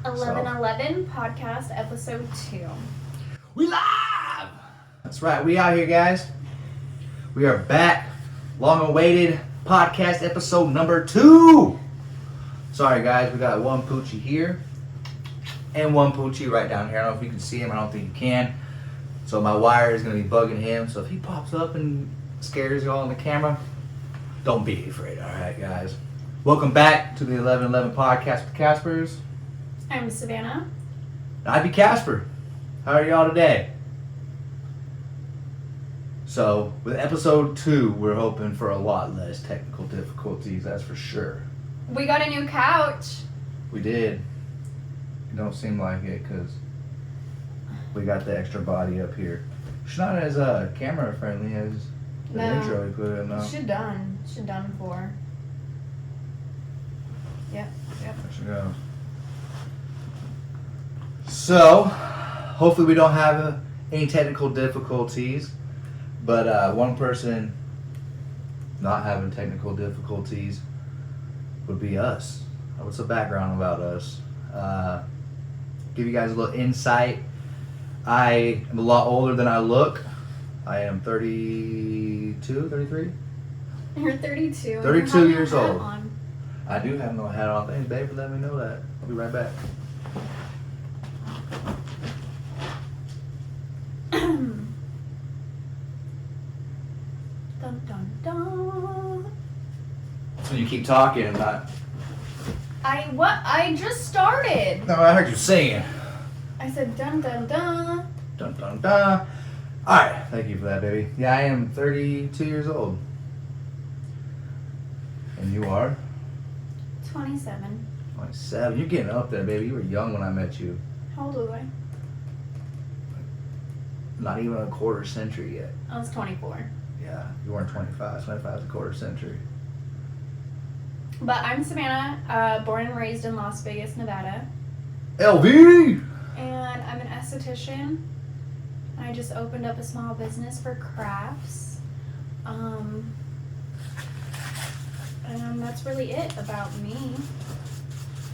1111 podcast episode 2. We live! That's right, we out here, guys. We are back. Long awaited podcast episode number 2. Sorry, guys, we got one Poochie here and one Poochie right down here. I don't know if you can see him. I don't think you can. So my wire is going to be bugging him. So if he pops up and scares you all on the camera, don't be afraid. All right, guys. Welcome back to the 1111 podcast with Caspers. I'm Savannah. I'd be Casper. How are y'all today? So, with episode 2, we're hoping for a lot less technical difficulties, that's for sure. We got a new couch. We did. It don't seem like it because we got the extra body up here. She's not as camera friendly as the intro we put in. Should done for. Yep. There she goes. So, hopefully we don't have any technical difficulties, but one person not having technical difficulties would be us. What's the background about us? Give you guys a little insight. I am a lot older than I look. I am 32, 33? You're 32. 32 years old. I do have no hat on. Thanks, babe, for letting me know that. I'll be right back. Dun, dun, dun. So you keep talking and not... I just started. No, I heard you singing. I said dun dun dun. Dun dun dun. Alright, thank you for that, baby. Yeah, I am 32 years old. And you are? 27. 27. You're getting up there, baby. You were young when I met you. How old was I? Not even a quarter century yet. I was 24. Yeah, you weren't 25. 25 is a quarter century. But I'm Savannah, born and raised in Las Vegas, Nevada. LV! And I'm an esthetician. I just opened up a small business for crafts. And that's really it about me.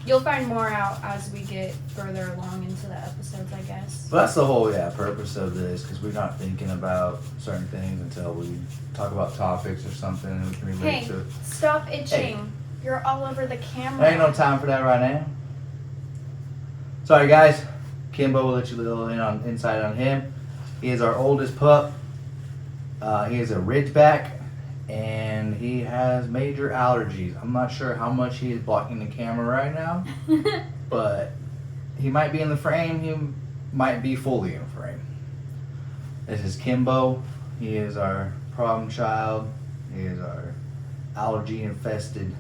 You'll find more out as we get further along into the episodes, I guess. Well, that's the whole purpose of this, because we're not thinking about certain things until we talk about topics or something and we can relate to it. Stop itching. Hey. You're all over the camera. There ain't no time for that right now. Sorry, guys. Kimbo will let you a little insight on him. He is our oldest pup. He is a Ridgeback, and he has major allergies. I'm not sure how much he is blocking the camera right now, but he might be in the frame. He might be fully in the frame. This is Kimbo. He is our problem child. He is our allergy-infested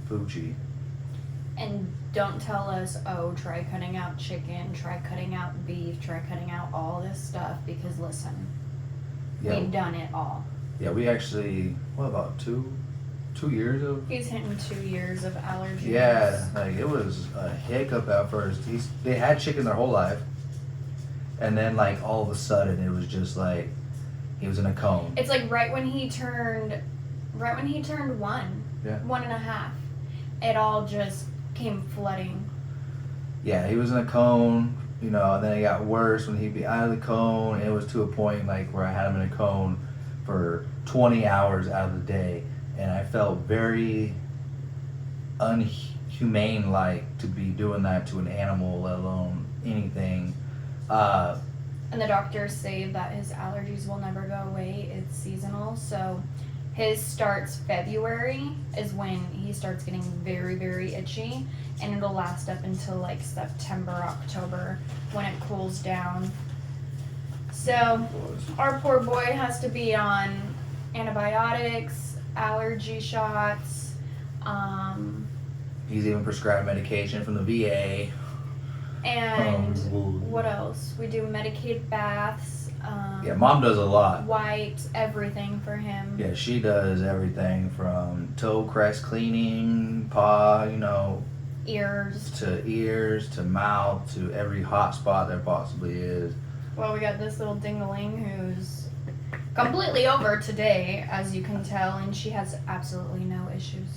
Poochie. And don't tell us, oh, try cutting out chicken, try cutting out beef, try cutting out all this stuff, because listen, we've done it all. Yeah, we actually, what about two years of? He's hitting 2 years of allergies. Yeah, like it was a hiccup at first. They had chicken their whole life, and then like all of a sudden it was just like he was in a cone. It's like right when he turned 1, 1.5, it all just came flooding. Yeah, he was in a cone, and then it got worse when he'd be out of the cone. It was to a point like where I had him in a cone for 20 hours out of the day, and I felt very unhumane like to be doing that to an animal, let alone anything. And the doctors say that his allergies will never go away. It's seasonal, so his starts February is when he starts getting very, very itchy, and it'll last up until like September, October when it cools down. So our poor boy has to be on antibiotics, allergy shots. He's even prescribed medication from the VA. And what else? We do Medicaid baths. Yeah, Mom does a lot. Wipes, everything for him. Yeah, she does everything from toe crest cleaning, paw, ears to mouth, to every hot spot there possibly is. Well, we got this little ding-a-ling who's completely over today, as you can tell, and she has absolutely no issues.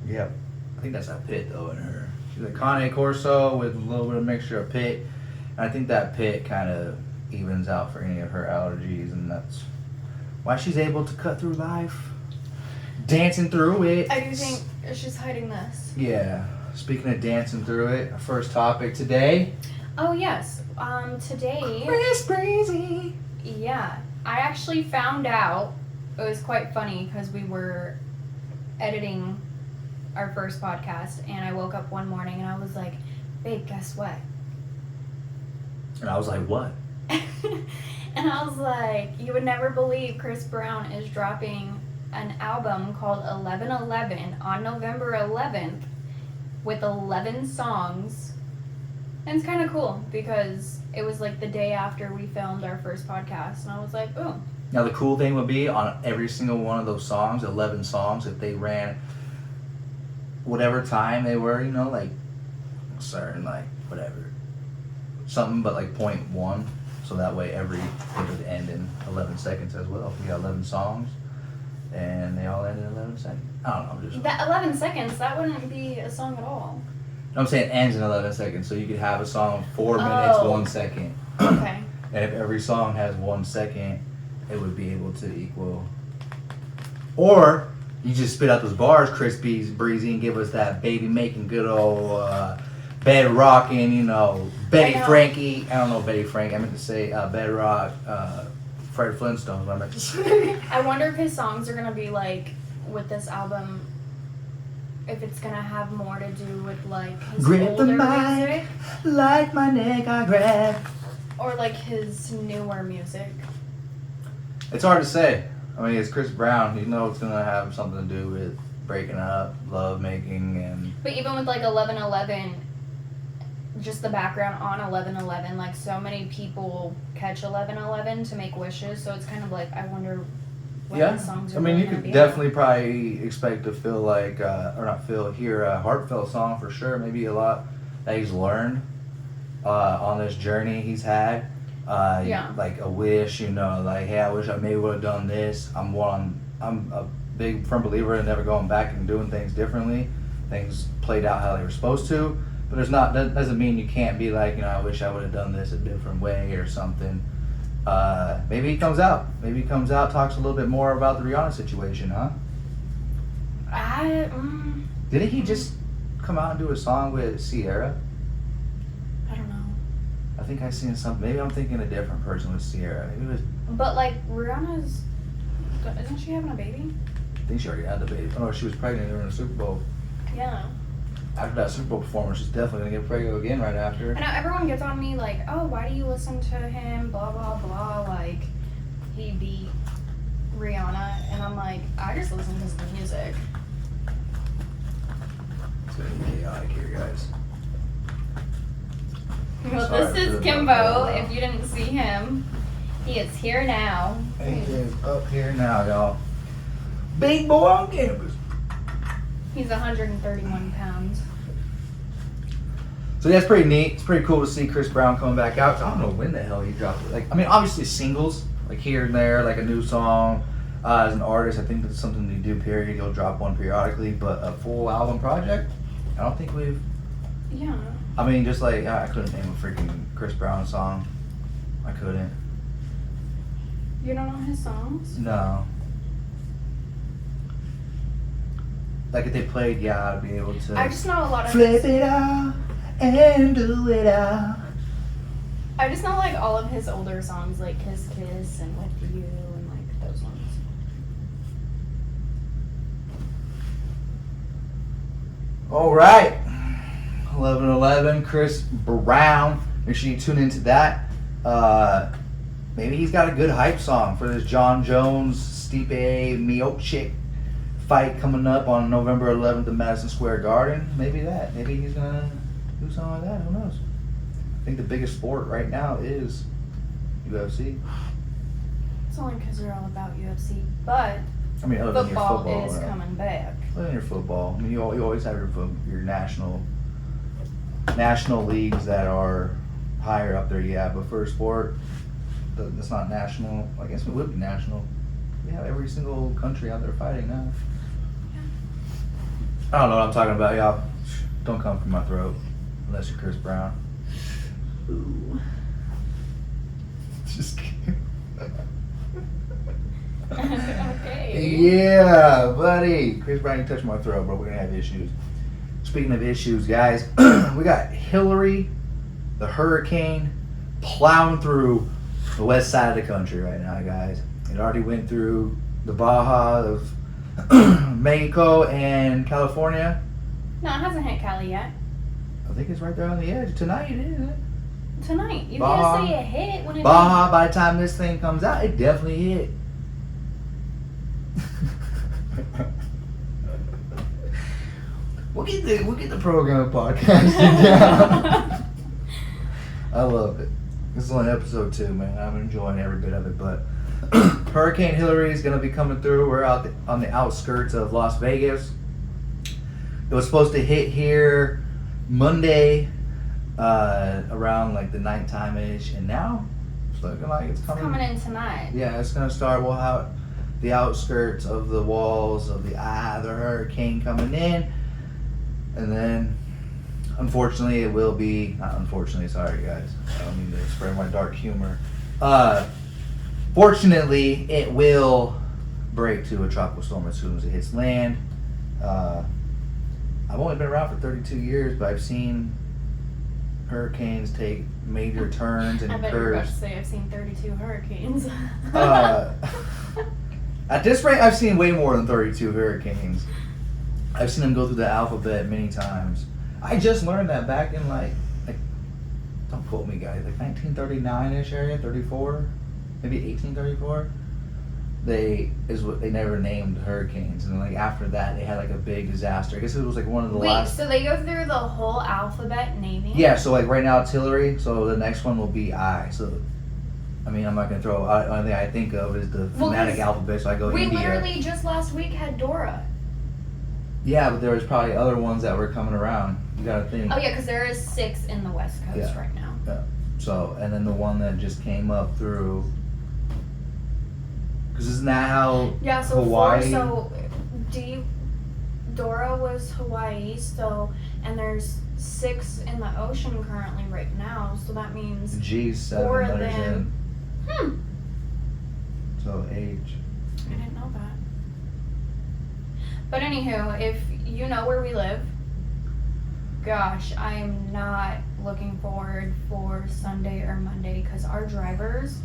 Yep. I think that's a pit though in her. She's a Cane Corso with a little bit of mixture of pit. And I think that pit kind of evens out for any of her allergies, and that's why she's able to cut through life, dancing through it. I do think she's hiding this. Yeah. Speaking of dancing through it, our first topic today. Oh yes. Today. Chris Breezy. Yeah, I actually found out. It was quite funny because we were editing our first podcast, and I woke up one morning and I was like, "Babe, guess what?" And I was like, what? And I was like, "You would never believe Chris Brown is dropping an album called 11/11 on November 11th with 11 songs." And it's kind of cool because it was like the day after we filmed our first podcast, and I was like, "Oh." Now the cool thing would be on every single one of those songs, 11 songs, if they ran whatever time they were, you know, like certain, like whatever, something but like 0.1, so that way it would end in 11 seconds as well. If we got 11 songs and they all end in 11 seconds. I don't know, just That 11 seconds, that wouldn't be a song at all. I'm saying ends in 11 seconds, so you could have a song 4 minutes, Oh. 1 second. Okay. And if every song has 1 second, it would be able to equal. Or you just spit out those bars, Chris Breezy, and give us that baby making good old bed rocking, you know, Betty I know. Frankie. I don't know Betty Frank. I meant to say bedrock, Fred Flintstone. What I meant to say. I wonder if his songs are gonna be like with this album. If it's gonna have more to do with like his Grip the older mic. music, Like my neck, I grab. or like his newer music. It's hard to say. I mean, it's Chris Brown. You know it's gonna have something to do with breaking up, love making, and But even with like 11/11, just the background on 11/11, like so many people catch 11/11 to make wishes. So it's kind of like I wonder what yeah. his songs are. I mean, you really could gonna be definitely probably expect to feel like, or not feel, hear a heartfelt song for sure. Maybe a lot that he's learned on this journey he's had. Yeah. Like a wish, you know, like, hey, I wish I maybe would have done this. I'm a big firm believer in never going back and doing things differently. Things played out how they were supposed to, but that doesn't mean you can't be like, you know, I wish I would have done this a different way or something. Maybe he comes out. Talks a little bit more about the Rihanna situation, huh? Didn't he just come out and do a song with Sierra? I don't know. I think I seen something. Maybe I'm thinking a different person with Sierra. Maybe it was. But like Rihanna's, isn't she having a baby? I think she already had the baby. Oh, she was pregnant during the Super Bowl. Yeah. After that Super Bowl performance, she's definitely gonna get pregnant again right after. I know everyone gets on me like, oh, why do you listen to him? Blah blah blah. Like, he beat Rihanna, and I'm like, I just listen to his music. It's gonna be chaotic here, guys. Well, Sorry this for is the Kimbo. background. If you didn't see him, he is here now. He is up here now, y'all. Big boy on campus. He's 131 pounds. So that's pretty neat. It's pretty cool to see Chris Brown coming back out. I don't know when the hell he dropped it. Like, I mean, obviously singles, like here and there, like a new song. As an artist, I think that's something you do. Period. You'll drop one periodically, but a full album project, I don't think we've. Yeah. I mean, just like I couldn't name a freaking Chris Brown song. I couldn't. You don't know his songs? No. Like if they played, yeah, I'd be able to. I just know a lot of. Flip it out and do it out. I just know like all of his older songs, like Kiss Kiss and With You and like those ones. All right. 11/11, Chris Brown. Make sure you tune into that. Maybe he's got a good hype song for this John Jones Stipe Miocic fight coming up on November 11th at Madison Square Garden. Maybe that. Maybe he's gonna do something like that. Who knows? I think the biggest sport right now is UFC. It's only because they're all about UFC, but I mean, other than your football football. is coming back. Other than your football. I mean, you always have your national leagues that are higher up there, yeah. But for a sport that's not national, I guess it would be national. We have every single country out there fighting now. I don't know what I'm talking about, y'all. Don't come from my throat. Unless you're Chris Brown. Ooh. Just kidding. Okay. Yeah, buddy. Chris Brown, you touched my throat, but we're going to have issues. Speaking of issues, guys, we got Hilary, the hurricane, plowing through the west side of the country right now, guys. It already went through the Baja of Mexico and California. No, it hasn't hit Cali yet. I think it's right there on the edge. Tonight it is, isn't it? Tonight. You Baja. can't say it hit when it Baja, by the time this thing comes out, it definitely hit. We'll get the program podcasting down. I love it. This is only episode 2, man. I'm enjoying every bit of it. But Hurricane Hilary is going to be coming through. We're out on the outskirts of Las Vegas. It was supposed to hit here Monday around like the nighttime-ish, and now it's looking like it's coming. It's coming in tonight. Yeah, it's going to start. We'll have the outskirts of the walls of the eye of the hurricane coming in. And then, unfortunately, it will be, not unfortunately, sorry guys, I don't mean to spread my dark humor. Fortunately, it will break to a tropical storm as soon as it hits land. I've only been around for 32 years, but I've seen hurricanes take major turns and I bet you were about curves. to say I've seen 32 hurricanes. At this rate, I've seen way more than 32 hurricanes. I've seen them go through the alphabet many times. I just learned that back in like don't quote me guys, like 1939-ish area, 34, maybe 1834. They never named hurricanes, and like after that they had like a big disaster. I guess it was like one of the last. So they go through the whole alphabet naming? Yeah, so like right now it's Hilary, so the next one will be I. So I mean, I'm not gonna throw. The only thing I think of is the phonetic alphabet. So I go we India. literally just last week had Dora. Yeah, but there was probably other ones that were coming around. You gotta think. Oh yeah, because there is 6 in the West Coast Yeah. right now. Yeah. So, and then the one that just came up through. Because isn't that how Yeah, so Hawaii? Dora was Hawaii, so, and there's 6 in the ocean currently right now, so that means G's 7 more letters than- in. So H. I didn't know that. But anywho, if you know where we live, gosh, I am not looking forward for Sunday or Monday because our drivers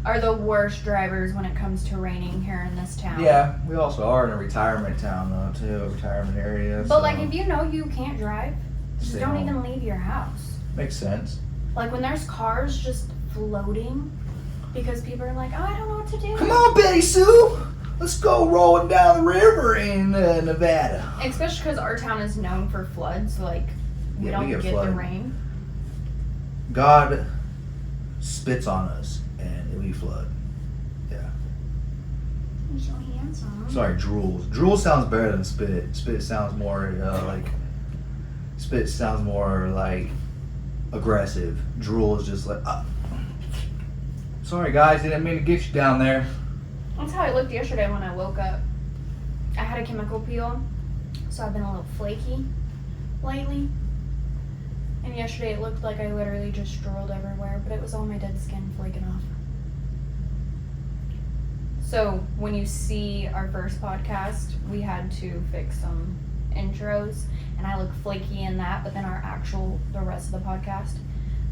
are the worst drivers when it comes to raining here in this town. Yeah, we also are in a retirement town though too, a retirement area. But so like if you know you can't drive, just stay don't home. even leave your house. Makes sense. Like when there's cars just floating because people are like, oh, I don't know what to do. Come on, Betty Sue, let's go rolling down the river in Nevada. Especially because our town is known for floods. Like we Yeah, we don't get get the flooded. rain. God spits on us and we flood. Yeah. You're so handsome. Sorry, drools. Drool sounds better than spit. Spit sounds more like aggressive. Drool is just like. Sorry guys, didn't mean to get you down there. That's how I looked yesterday when I woke up. I had a chemical peel, so I've been a little flaky lately. And yesterday it looked like I literally just drooled everywhere, but it was all my dead skin flaking off. So when you see our first podcast, we had to fix some intros, and I look flaky in that, but then the rest of the podcast,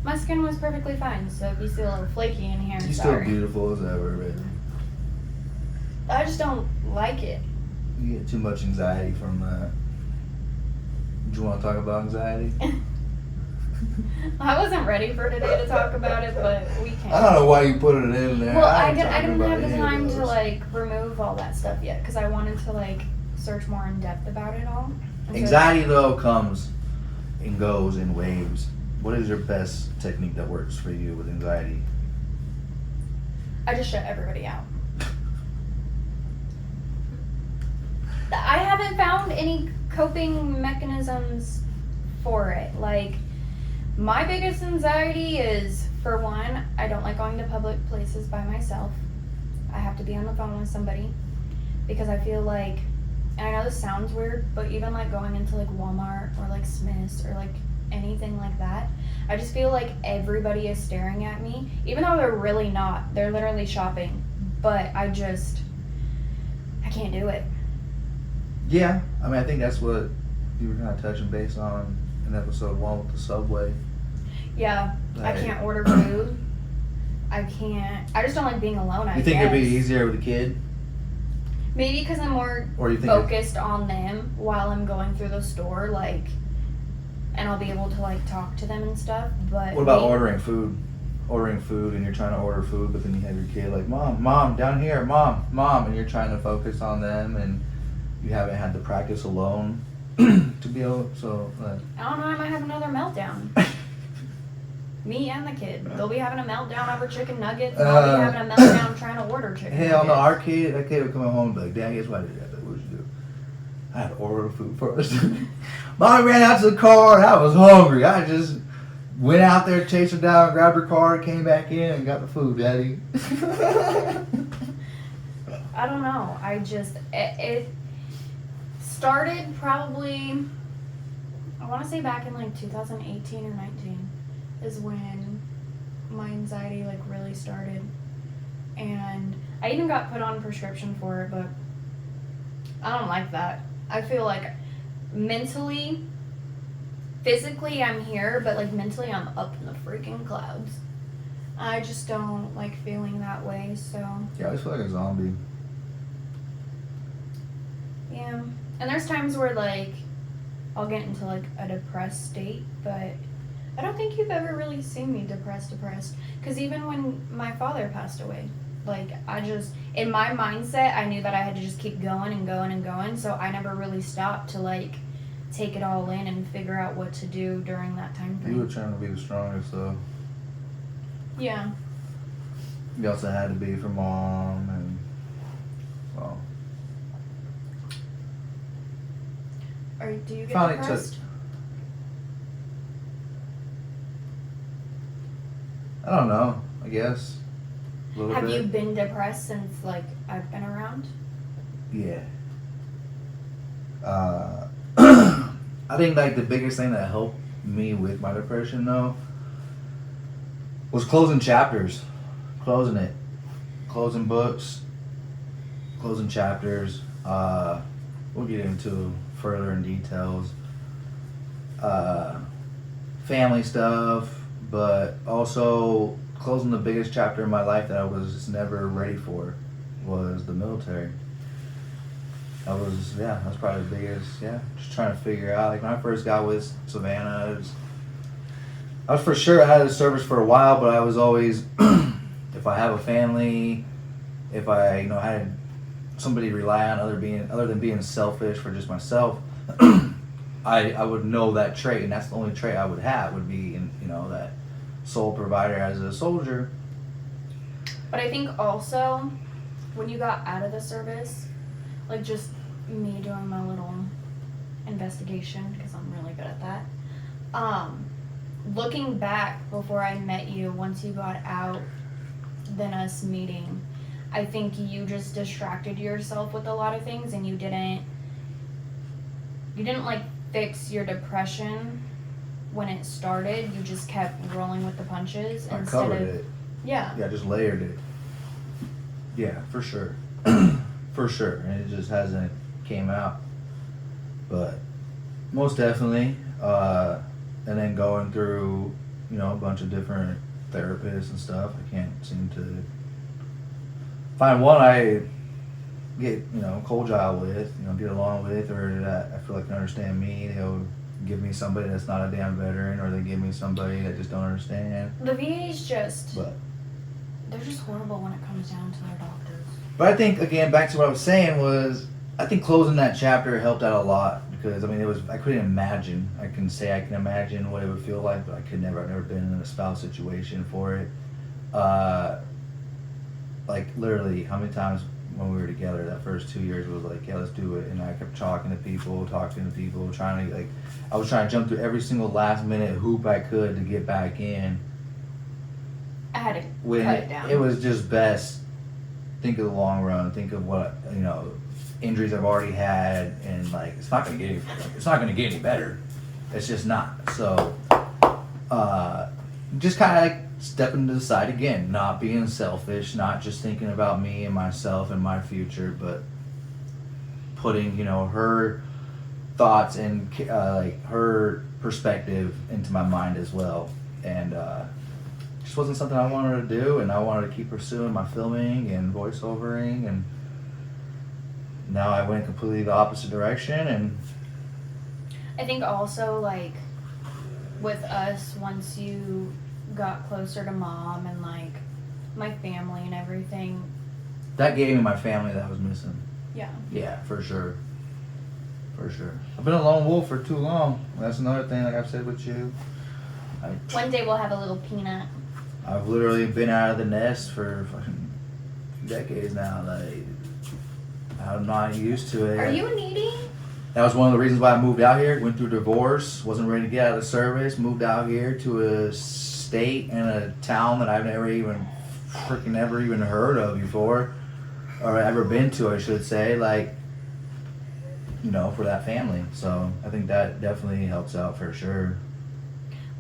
my skin was perfectly fine. So if you see a little flaky in here, You're still sorry. beautiful as ever, baby. I just don't like it. You get too much anxiety from that. Do you want to talk about anxiety? I wasn't ready for today to talk about it, but we can. I don't know why you put it in there. Well, I ain't didn't talking have about the any of time to those. like remove all that stuff yet because I wanted to like search more in depth about it all. And so- Anxiety though comes and goes in waves. What is your best technique that works for you with anxiety? I just shut everybody out. I haven't found any coping mechanisms for it. Like, my biggest anxiety is, for one, I don't like going to public places by myself. I have to be on the phone with somebody because I feel like and I know this sounds weird, but even like going into like Walmart or like Smith's or like anything like that, I just feel like everybody is staring at me, even though they're really not. They're literally shopping, but I can't do it. Yeah, I mean, I think that's what you were kind of touching base on in episode 1 with the Subway. Yeah, Like, I can't order food. I just don't like being alone, I you think guess. it'd be easier with a kid? Maybe because I'm more Or you think focused on them while I'm going through the store, like, and I'll be able to, like, talk to them and stuff, but... What about ordering food? Ordering food and you're trying to order food, but then you have your kid like, Mom, down here, Mom, and you're trying to focus on them and you haven't had to practice alone to be able, so... I don't know, I might have another meltdown. Me and the kid. They'll be having a meltdown over chicken nuggets, and I'll be having a meltdown trying to order chicken nuggets. Hell no, our kid, that kid would come home and be like, Dad, guess what I did? Like, what'd you do? I had to order food first. Mom ran out to the car, and I was hungry. I just went out there, chased her down, grabbed her car, came back in, and got the food, Daddy. I don't know. It started probably, I want to say back in like 2018 or 19 is when my anxiety like really started. And I even got put on prescription for it, but I don't like that. I feel like mentally, physically I'm here, but like mentally I'm up in the freaking clouds. I just don't like feeling that way, so. Yeah, I just feel like a zombie. Yeah. And there's times where like I'll get into like a depressed state, but I don't think you've ever really seen me depressed. Because even when my father passed away, like I just, in my mindset, I knew that I had to just keep going and going and going. So I never really stopped to like take it all in and figure out what to do during that time frame. You were trying to be the strongest, though. Yeah. You also had to be for Mom, and well. Or do you get Finally depressed? I don't know, I guess. A little Have bit. you been depressed since like I've been around? Yeah. I think like the biggest thing that helped me with my depression though was closing chapters. Closing it. Closing books. Closing chapters. We'll get into further in details. Family stuff, but also closing the biggest chapter in my life that I was just never ready for was the military. That's probably the biggest, just trying to figure out, like when I first got with Savannah, I was for sure out of the service for a while, but I was always, if I have a family, if I, had somebody to rely on other than being selfish for just myself, I would know that trait, and that's the only trait I would have, would be, that sole provider as a soldier. But I think also, when you got out of the service, like just me doing my little investigation, because I'm really good at that, looking back before I met you, once you got out, then us meeting, I think you just distracted yourself with a lot of things, and you didn't like fix your depression when it started. You just kept rolling with the punches I instead covered of it. Yeah, Just layered it. Yeah, for sure. For sure. And it just hasn't came out. But most definitely. And then going through, a bunch of different therapists and stuff. I can't seem to find one I get, cordial with, get along with, or that I feel like can understand me. They'll give me somebody that's not a damn veteran, or they give me somebody that just don't understand. the VA's just, But they're just horrible when it comes down to their doctors. But I think, again, back to what I was saying was, I think closing that chapter helped out a lot, because, I couldn't imagine. I can say I can imagine what it would feel like, but I've never been in a spouse situation for it. Like, literally, how many times when we were together that first 2 years was like, yeah, let's do it. And I kept talking to people, trying to, I was trying to jump through every single last minute hoop I could to get back in. I had to When cut it down. it was just best, think of the long run, think of what, injuries I've already had, and like it's not gonna get any better. It's just not. So just kind of like stepping to the side again, not being selfish, not just thinking about me and myself and my future, but putting, her thoughts and like her perspective into my mind as well. And just wasn't something I wanted to do, and I wanted to keep pursuing my filming and voiceovering, and now I went completely the opposite direction. And I think also, like, with us, once you got closer to Mom and, like, my family and everything. That gave me my family that I was missing. Yeah. Yeah, for sure. For sure. I've been a lone wolf for too long. That's another thing, like I've said with you. One day we'll have a little peanut. I've literally been out of the nest for fucking decades now. Like, I'm not used to it. Are you needy? That was one of the reasons why I moved out here. Went through a divorce, wasn't ready to get out of the service, moved out here to a state and a town that I've never even heard of before, or ever been to, I should say, like, for that family. So I think that definitely helps out for sure.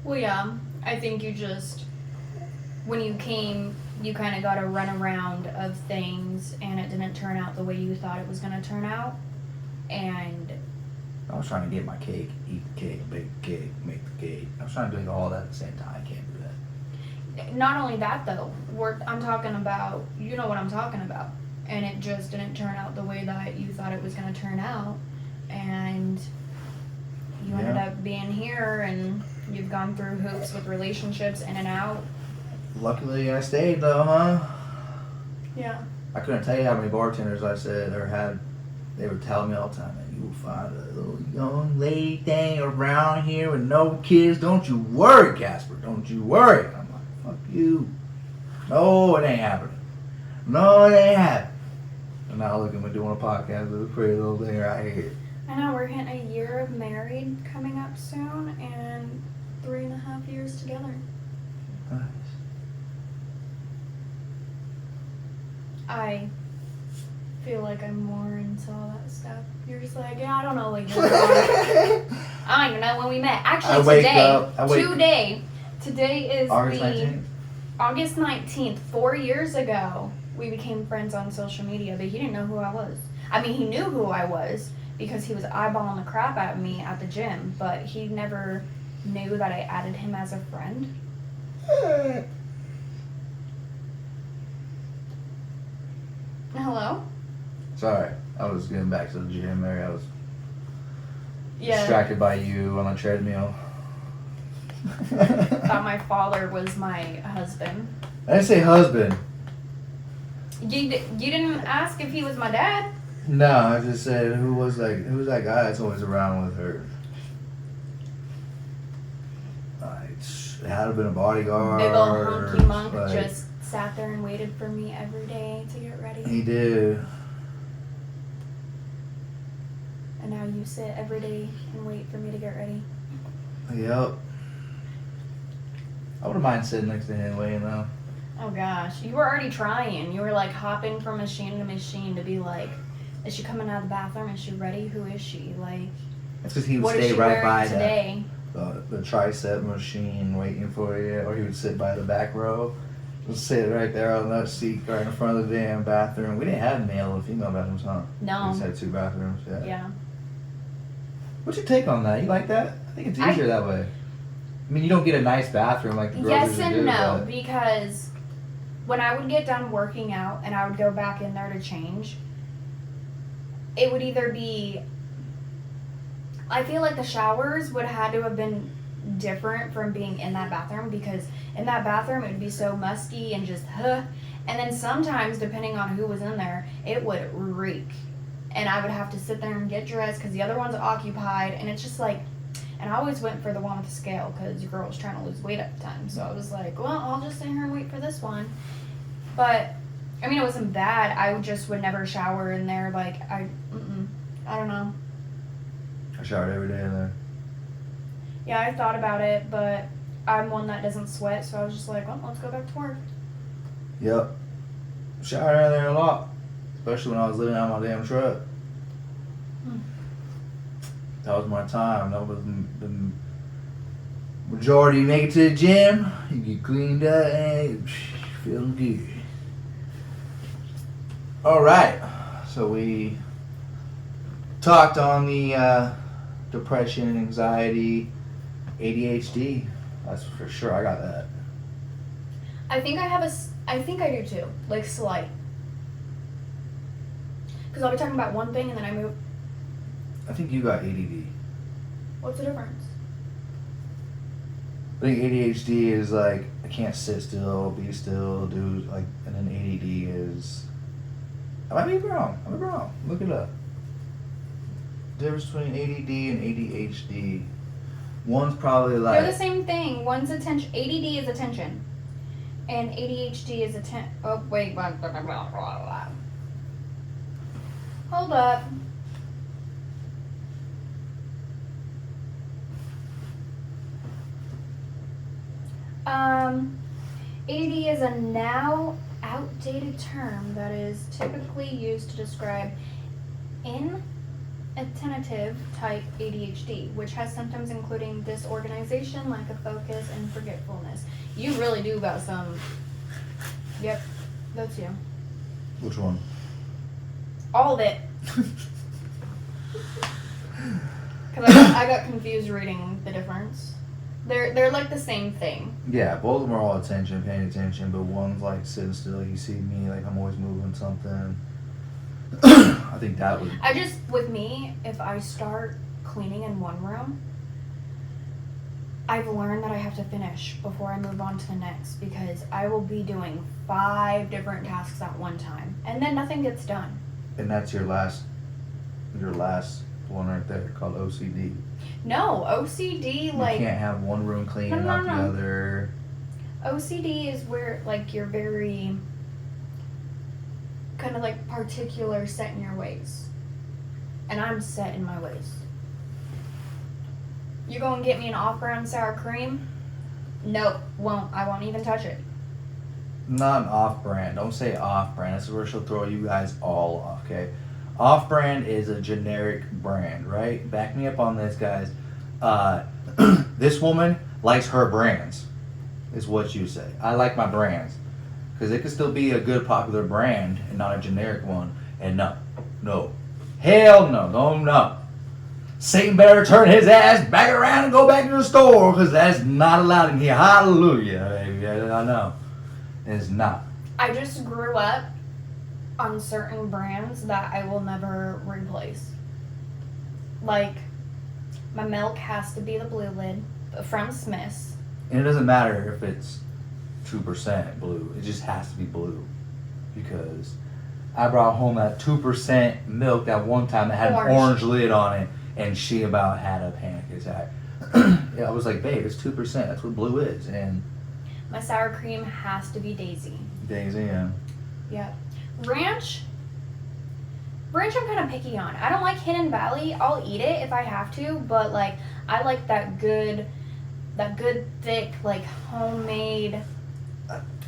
Well, yeah. I think you just, when you came, you kind of got a runaround of things, and it didn't turn out the way you thought it was going to turn out. And I was trying to get my cake, eat the cake, bake the cake, make the cake. I was trying to do all that at the same time. I can't do that. not only that, though, I'm talking about, you know what I'm talking about. And it just didn't turn out the way that you thought it was going to turn out. And you ended up being here, and you've gone through hoops with relationships in and out. Luckily I stayed though, huh? Yeah. I couldn't tell you how many bartenders I said or had. They would tell me all the time, "You will find a little young lady thing around here with no kids. Don't you worry, Casper. Don't you worry." I'm like, "Fuck you. No, it ain't happening. No, it ain't happening." And now look at me doing a podcast with a pretty little thing right here. I know, we're hitting a year of married coming up soon, and 3.5 years together. Nice. I feel like I'm more into all that stuff. You're just like, yeah, I don't know, like, I don't even know when we met. Actually, today is August 19th? August 19th, 4 years ago, we became friends on social media, but he didn't know who I was. I mean, he knew who I was because he was eyeballing the crap out of me at the gym, but he never knew that I added him as a friend. Hello? Sorry, I was getting back to the gym there. I was distracted by you on a treadmill. Thought my father was my husband. I didn't say husband. You didn't ask if he was my dad? No, I just said who's that guy that's always around with her? It had to have been a bodyguard. Big ol' hunky monk like, just sat there and waited for me every day to get ready. He did. And now you sit every day and wait for me to get ready. Yep. I wouldn't mind sitting next to him waiting though. Oh gosh, you were already trying. You were like hopping from machine to machine to be like, is she coming out of the bathroom? Is she ready? Who is she? Like, that's because he would what is stay she right wearing by today? the tricep machine waiting for you, or he would sit by the back row. Just sit right there on that seat right in front of the damn bathroom. We didn't have male and female bathrooms, huh? No. We just had 2 bathrooms. Yeah. What's your take on that? You like that? I think it's easier that way. I mean, you don't get a nice bathroom like the girls Yes usually and do, no, but because when I would get done working out and I would go back in there to change, it would either be, I feel like the showers would have had to have been different from being in that bathroom, because in that bathroom it would be so musky and just and then sometimes, depending on who was in there, it would reek, and I would have to sit there and get dressed because the other one's occupied, and it's just like, and I always went for the one with the scale because your girl was trying to lose weight at the time, so I was like, well, I'll just sit here and wait for this one. But I mean, it wasn't bad. I just would never shower in there. Like, I don't know. I showered every day in there. Yeah, I thought about it, but I'm one that doesn't sweat, so I was just like, well, let's go back to work. Yep. Showered in there a lot. Especially when I was living out my damn truck. That was my time. That was the majority. You make it to the gym, you get cleaned up, and feeling good. All right, so we talked on the depression, anxiety, ADHD. That's for sure. I got that. I think I think I do too. Like slight. Because I'll be talking about one thing and then I move. I think you got ADD. What's the difference? I think ADHD is like I can't sit still, be still, do like, and then ADD is. I might be wrong. I might be wrong. Look it up. Difference between ADD and ADHD. One's probably like. They're the same thing. One's attention. ADD is attention, and ADHD is attention. Oh wait, blah, blah, blah, blah, blah. Hold up. ADD is a now outdated term that is typically used to describe inattentive type ADHD, which has symptoms including disorganization, lack of focus, and forgetfulness. You really do got some. Yep, that's you. Which one? All of it. Because I got confused reading the difference. They're like the same thing. Yeah, both of them are all attention, paying attention, but one's like sitting still. You see me, like I'm always moving something. I think that would. With me, if I start cleaning in one room, I've learned that I have to finish before I move on to the next because I will be doing 5 different tasks at one time, and then nothing gets done. And that's your last one right there called OCD. No, OCD like you can't have one room clean and not the other. OCD is where like you're very kind of like particular, set in your ways, and I'm set in my ways. You go and get me an off-brand sour cream? Nope, won't. I won't even touch it. Not an off-brand. Don't say off-brand. This is where she'll throw you guys all off, okay? Off-brand is a generic brand, right? Back me up on this, guys. This woman likes her brands, is what you say. I like my brands. Because it could still be a good popular brand and not a generic one. And no. Hell no. No. Satan better turn his ass back around and go back to the store because that's not allowed in here. Hallelujah, baby. I know. It's not. I just grew up on certain brands that I will never replace. Like, my milk has to be the blue lid from Smith's. And it doesn't matter if it's 2% blue. It just has to be blue. Because I brought home that 2% milk that one time that had an orange lid on it, and she about had a panic attack. Yeah, I was like, babe, it's 2%. That's what blue is. And my sour cream has to be Daisy. Daisy, yeah. Yep. Ranch, I'm kind of picky on. I don't like Hidden Valley. I'll eat it if I have to, but like I like that good thick, like homemade,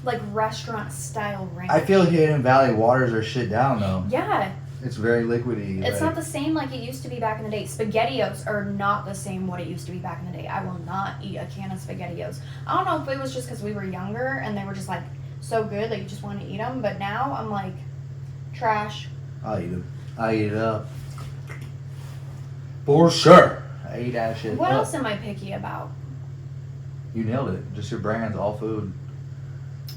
like restaurant style ranch. I feel Hidden Valley waters are shit down though. Yeah. It's very liquidy. It's not the same like it used to be back in the day. SpaghettiOs are not the same what it used to be back in the day. I will not eat a can of SpaghettiOs. I don't know if it was just because we were younger and they were just like so good that you just want to eat them. But now I'm like, trash. I'll eat them. I eat it up. For sure. I eat that shit What up. else am I picky about? You nailed it. Just your brands, all food.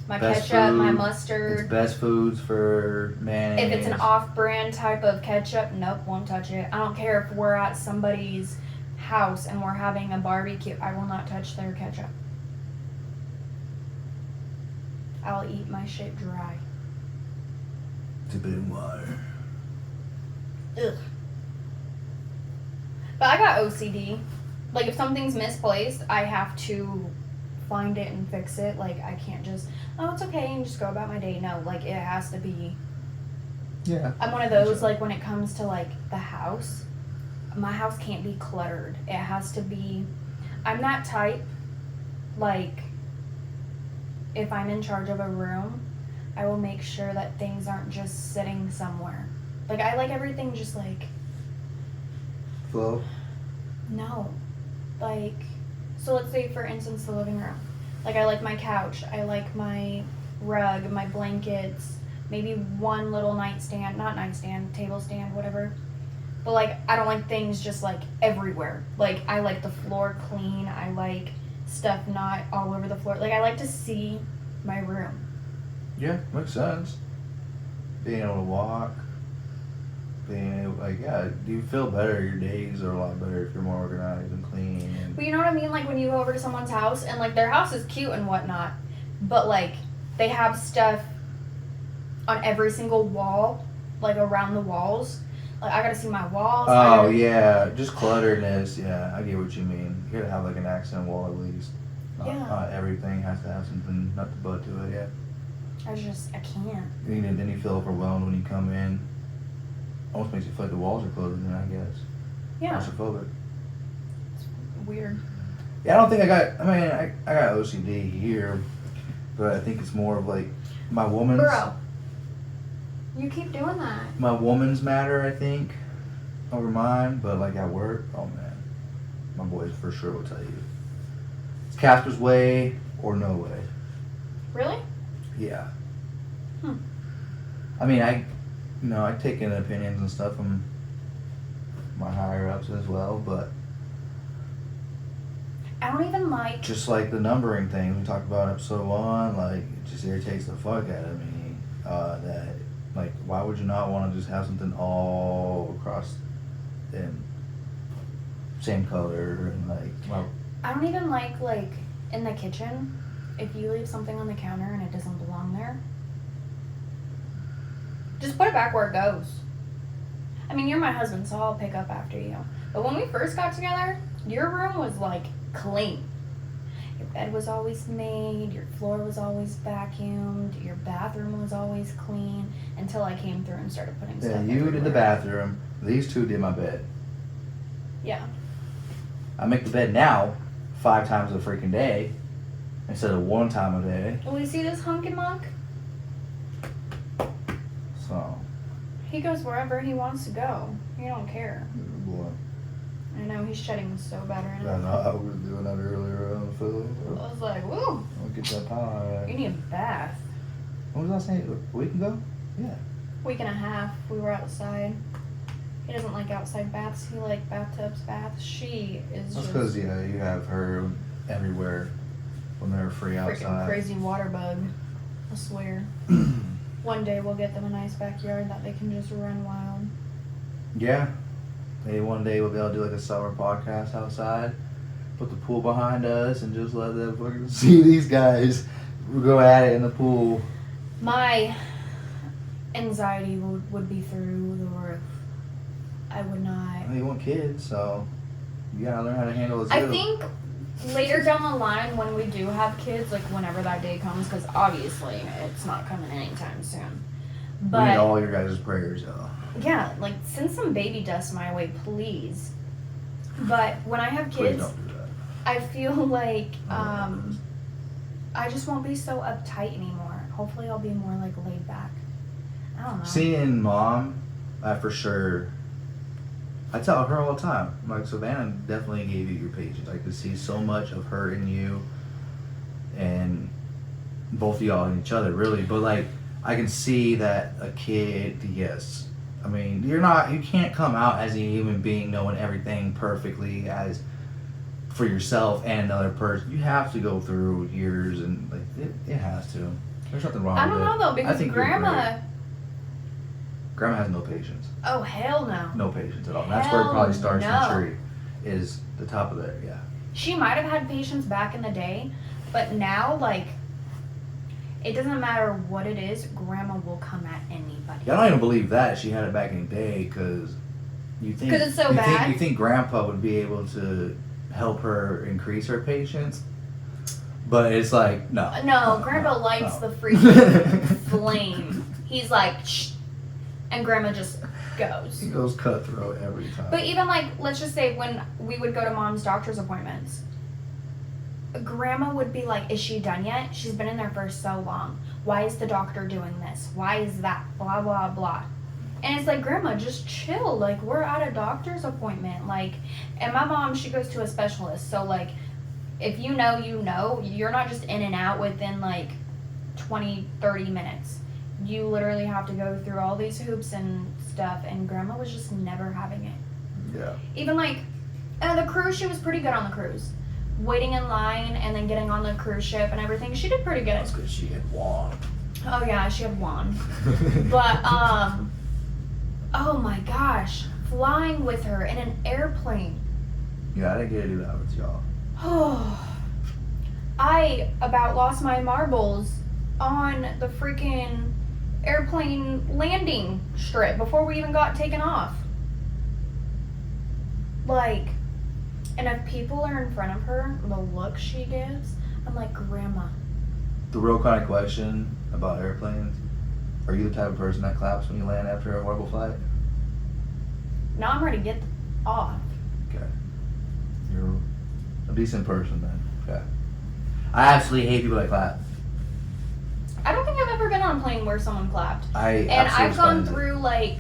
My Best ketchup, food. my It's mustard. best foods for mayonnaise. If it's an off-brand type of ketchup, nope, won't touch it. I don't care if we're at somebody's house and we're having a barbecue. I will not touch their ketchup. I'll eat my shit dry. Dip it in water. Ugh. But I got OCD. Like, if something's misplaced, I have to find it and fix it. Like, I can't just, oh, it's okay, and just go about my day. No, like, it has to be. Yeah. I'm one of those, like, when it comes to, like, the house, my house can't be cluttered. It has to be, I'm that type, like, if I'm in charge of a room, I will make sure that things aren't just sitting somewhere. Like, I like everything just, like, flow? No. Like, so let's say, for instance, the living room. Like, I like my couch. I like my rug, my blankets, maybe one little nightstand, not nightstand, table stand, whatever. But, like, I don't like things just, like, everywhere. Like, I like the floor clean. I like stuff not all over the floor. Like, I like to see my room. Yeah, makes sense. Being able to walk. Being able, like, yeah, you feel better. Your days are a lot better if you're more organized and clean. And But you know what I mean? Like, when you go over to someone's house, and, like, their house is cute and whatnot, but, like, they have stuff on every single wall, like, around the walls. Like, I gotta see my walls. oh, yeah, just clutteredness. Yeah, I get what you mean. You gotta have, like, an accent wall at least. Not everything has to have something nut to butt to it, yeah. I can't. And then you feel overwhelmed when you come in. Almost makes you feel like the walls are closing in, I guess. Yeah. Claustrophobic. It's weird. Yeah, I don't think I got OCD here, but I think it's more of like my woman's. Bro. You keep doing that. My woman's matter, I think, over mine, but like at work, oh man. My boys for sure will tell you. It's Casper's way or no way. Really? Yeah. Hmm. I mean, I take in opinions and stuff from my higher ups as well, but I don't even like. just like the numbering thing we talked about in episode 1, like it just irritates the fuck out of me. That like, why would you not want to just have something all across in same color and like, well, I don't even like in the kitchen, if you leave something on the counter and it doesn't belong there, just put it back where it goes. I mean, you're my husband, so I'll pick up after you. But when we first got together, your room was like clean. Your bed was always made, your floor was always vacuumed, your bathroom was always clean, until I came through and started putting stuff yeah, you did the everywhere. bathroom. These two did my bed. Yeah. I make the bed now 5 times a freaking day instead of 1 time a day. Will you see this hunkin' monk? So, He goes wherever he wants to go. He don't care. boy. I know, he's shedding so bad right I now. know I was doing that earlier on the film. I was like, woo, I'll get that pie. you need a bath. What was I saying? A week ago? Yeah. Week and a half, we were outside. He doesn't like outside baths. He like bathtubs, baths. She is That's just because, yeah, you have her everywhere when they're free freaking outside. crazy water bug. I swear. One day we'll get them a nice backyard that they can just run wild. Yeah. Maybe one day we'll be able to do like a summer podcast outside. Put the pool behind us and just let them fucking see these guys go at it in the pool. My anxiety would be through the roof. I would not. You want kids, so you gotta learn how to handle it. I think later down the line, when we do have kids, like whenever that day comes, because obviously it's not coming anytime soon. We need But all your guys' prayers, y'all. yeah, like send some baby dust my way, please. But when I have Please kids, don't do that. I feel like I just won't be so uptight anymore. Hopefully, I'll be more like laid back. I don't know. Seeing mom, I for sure. I tell her all the time. I'm like, Savannah definitely gave you your patience. I could see so much of her in you, and both of y'all in each other, really. But like, I can see that a kid, yes. I mean, you can't come out as a human being knowing everything perfectly as for yourself and another person. You have to go through years, and like, it has to. There's nothing wrong I with don't it. know though, I because think you're grandma. great. Grandma has no patience. Oh hell no. No patience at all. And that's where it probably starts Hell in no. the tree, is the top of there, yeah. She might have had patience back in the day, but now like it doesn't matter what it is. Grandma will come at anybody. Yeah, I don't even believe that she had it back in the day, because you think 'Cause it's so you bad? you think Grandpa would be able to help her increase her patience, but it's like no. No, Grandpa lights no. the freaking flame. He's like, shh, and Grandma just goes. He goes cutthroat every time. But even like, let's just say when we would go to Mom's doctor's appointments, Grandma would be like, is she done yet? She's been in there for so long. Why is the doctor doing this? Why is that? Blah, blah, blah. And it's like, Grandma, just chill. Like, we're at a doctor's appointment. Like, and my mom, she goes to a specialist. So, like, if you know, you know. You're not just in and out within, like, 20, 30 minutes. You literally have to go through all these hoops and stuff. And Grandma was just never having it. Yeah. Even, like, the cruise, she was pretty good on the cruise. Waiting in line and then getting on the cruise ship and everything. She did pretty good. That's because she had won. Oh, yeah, she had one. But, oh my gosh, flying with her in an airplane. Yeah, I didn't get to do that with y'all. Oh, I about lost my marbles on the freaking airplane landing strip before we even got taken off. Like, and if people are in front of her, the look she gives, I'm like, Grandma. The real kind of question about airplanes, are you the type of person that claps when you land after a horrible flight? Now I'm ready to get off. Okay. You're a decent person then. Okay. I absolutely hate people that clap. I don't think I've ever been on a plane where someone clapped. And I've gone through, like,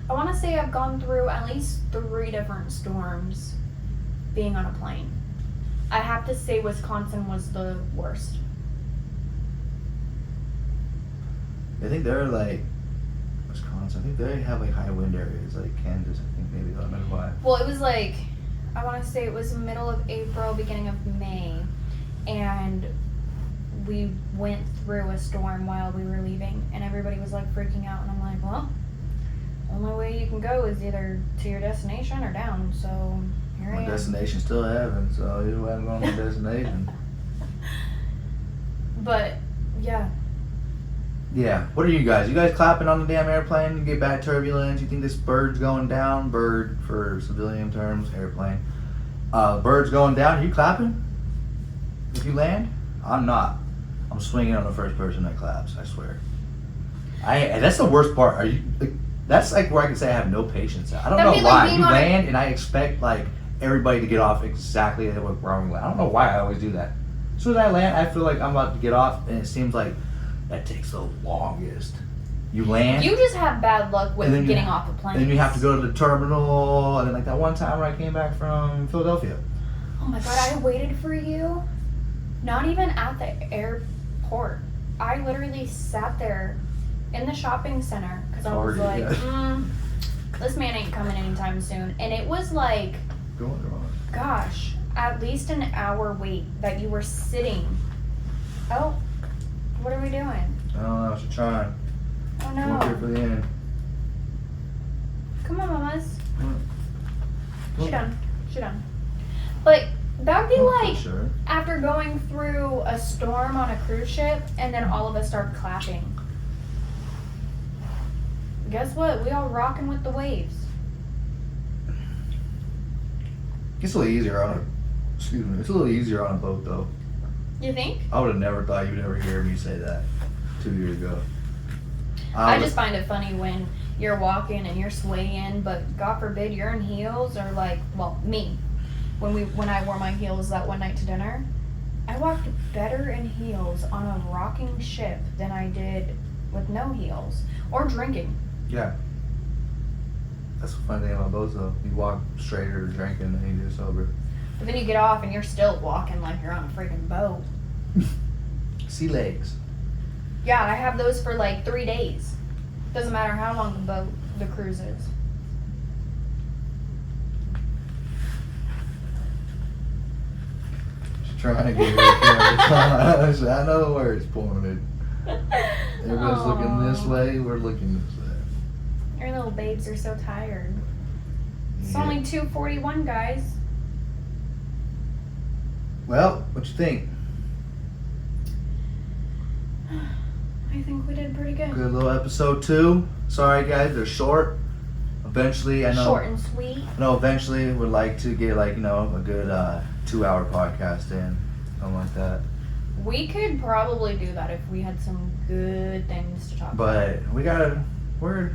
I want to say I've gone through at least 3 different storms being on a plane. I have to say Wisconsin was the worst. I think they're like Wisconsin. I think they have like high wind areas, like Kansas. I think maybe I don't know why. Well, it was like, I want to say it was middle of April, beginning of May, and we went through a storm while we were leaving, and everybody was like freaking out, and I'm like, well, only way you can go is either to your destination or down. So here I My am. destination's still heaven, so either way I'm going to my destination. But yeah. Yeah. What are you guys? You guys clapping on the damn airplane? You get bad turbulence? You think this bird's going down? Bird for civilian terms, airplane. Bird's going down. Are you clapping? If you land? I'm not. I'm swinging on the first person that claps. I swear. That's the worst part. Are you? Like, that's like where I can say I have no patience. I don't That'd know be like why. being You on a- land and I expect like everybody to get off exactly where we land. I don't know why I always do that. As soon as I land, I feel like I'm about to get off, and it seems like that takes the longest. You land. You just have bad luck with And then getting off the plane. And then you have to go to the terminal, and then like that one time where I came back from Philadelphia. Oh my god, I waited for you. Not even at the airport. I literally sat there in the shopping center because I was Already, like, yeah. This man ain't coming anytime soon. And it was like, Going wrong. gosh, at least an hour wait that you were sitting. Oh, what are we doing? I don't know. She's trying. Oh I'm up here no. for the end. Come on, mamas. Well, She done. She done. But that'd be like Sure. after going through a storm on a cruise ship and then all of us start clapping. Guess what? We all rocking with the waves. It's a little easier on a. Excuse me. It's a little easier on a boat though. You think? I would have never thought you would ever hear me say that 2 years ago. I just find it funny when you're walking and you're swaying, but God forbid you're in heels or like, well, me. When I wore my heels that one night to dinner, I walked better in heels on a rocking ship than I did with no heels or drinking. Yeah. That's the funny thing about boats though. You walk straighter drinking than you do sober. But then you get off and you're still walking like you're on a freaking boat. Sea legs. Yeah, I have those for like 3 days. Doesn't matter how long the cruise is. She's trying to get her. I know where it's pointed. Everybody's looking this way. We're looking this way. Your little babes are so tired. It's Yeah. only 2:41, guys. Well, what you think? I think we did pretty good. Good little episode 2. Sorry guys, they're short. Eventually, I know. Short and sweet. Eventually, would like to get like a good 2-hour podcast in, something like that. We could probably do that if we had some good things to talk about. But we're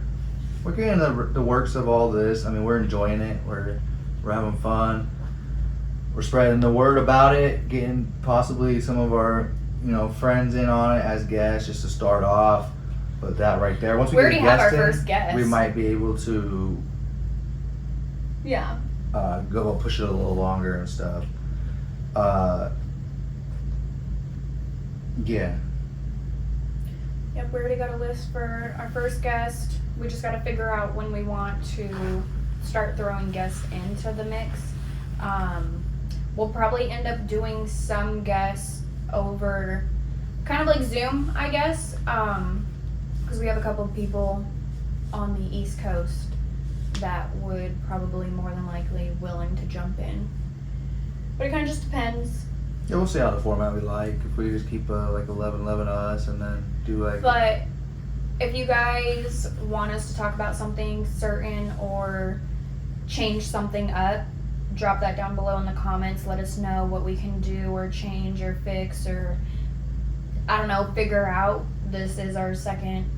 getting the works of all this. I mean, we're enjoying it. We're having fun. We're spreading the word about it. Getting possibly some of our friends in on it as guests just to start off. But that right there, once we We get a already have guest our in, first guest. we might be able to Yeah. go push it a little longer and stuff. Yeah. Yep, we already got a list for our first guest. We just got to figure out when we want to start throwing guests into the mix. We'll probably end up doing some guests over kind of like Zoom, I guess, because we have a couple of people on the East Coast that would probably more than likely willing to jump in. But it kind of just depends. Yeah, we'll see how the format we like. If we just keep like 11 us and then do like. But if you guys want us to talk about something certain or change something up, drop that down below in the comments. Let us know what we can do or change or fix or, I don't know, figure out. This is our second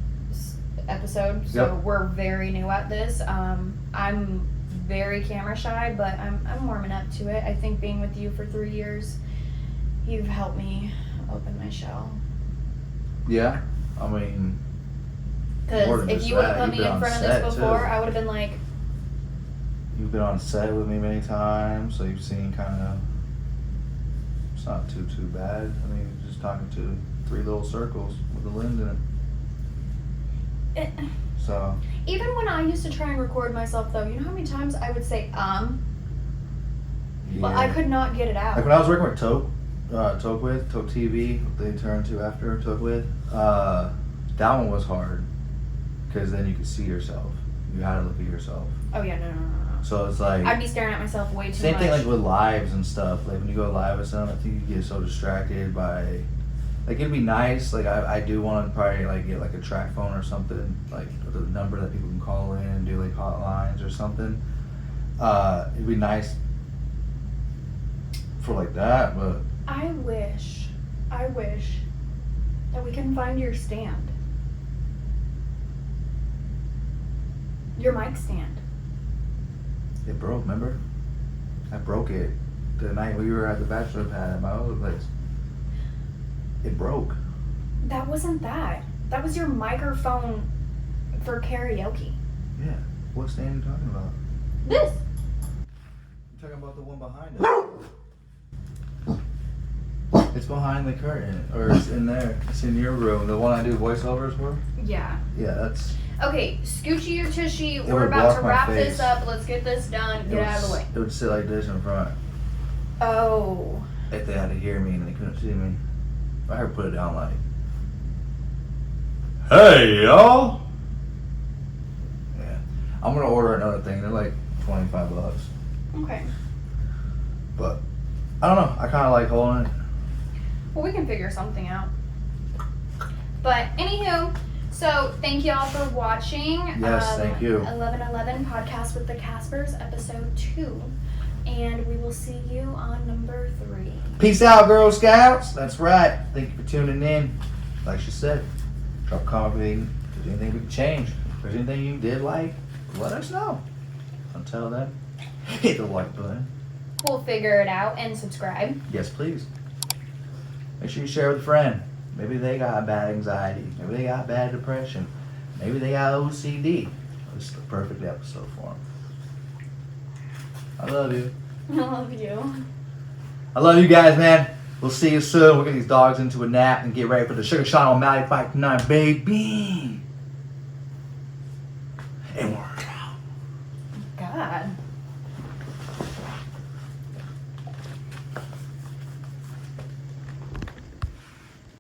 episode, so Yep. we're very new at this. I'm very camera shy, but I'm warming up to it. I think being with you for 3 years, you've helped me open my shell. Yeah, I mean. More Because than if just you would have that, put you've me been in on front of set, this before, too. I would have been like, You've been on set with me many times, so you've seen kind of. It's not too bad. I mean, just talking to 3 little circles with a lens in it. eh. So. Even when I used to try and record myself, though, you know how many times I would say Yeah. but I could not get it out. Like when I was working with Toke TV, they turned to after Toke with. That one was hard because then you could see yourself. You had to look at yourself. Oh yeah, no. So it's like I'd be staring at myself way too same much. thing like with lives and stuff. Like when you go live with something, I think you get so distracted by. Like it'd be nice. Like I do want to probably like get like a track phone or something, like with a number that people can call in and do like hotlines or something. It'd be nice for like that, but I wish that we can find your stand. Your mic stand. it broke. Remember? I broke it the night we were at the bachelor pad at my other place. It broke. That wasn't that. That was your microphone for karaoke. Yeah. What stand are you talking about? This. You're talking about the one behind us. It's behind the curtain, or it's in there. It's in your room. The one I do voiceovers for. Yeah. Yeah, that's. Okay, Scoochie or Tushy, It we're would about block to my wrap face. this up. Let's get this done. Get out of the way. It would sit like this in front. Oh. If they had to hear me and they couldn't see me, I heard put it down like, "Hey y'all." Yeah, I'm gonna order another thing. They're like $25, Okay. but I don't know. I kind of like holding it. Well, we can figure something out. But anywho, so thank y'all for watching. Yes, thank you. 1111 Podcast with the Caspers, episode 2. And we will see you on number 3. Peace out, Girl Scouts. That's right. Thank you for tuning in. Like she said, drop a comment if there's anything we can change. If there's anything you did like, let us know. Until then, hit the like button. We'll figure it out and subscribe. Yes, please. Make sure you share with a friend. Maybe they got bad anxiety. Maybe they got bad depression. Maybe they got OCD. This is the perfect episode for them. I love you. I love you. I love you guys, man. We'll see you soon. We'll get these dogs into a nap and get ready for the Sugar Shot on Mally Fight tonight, baby.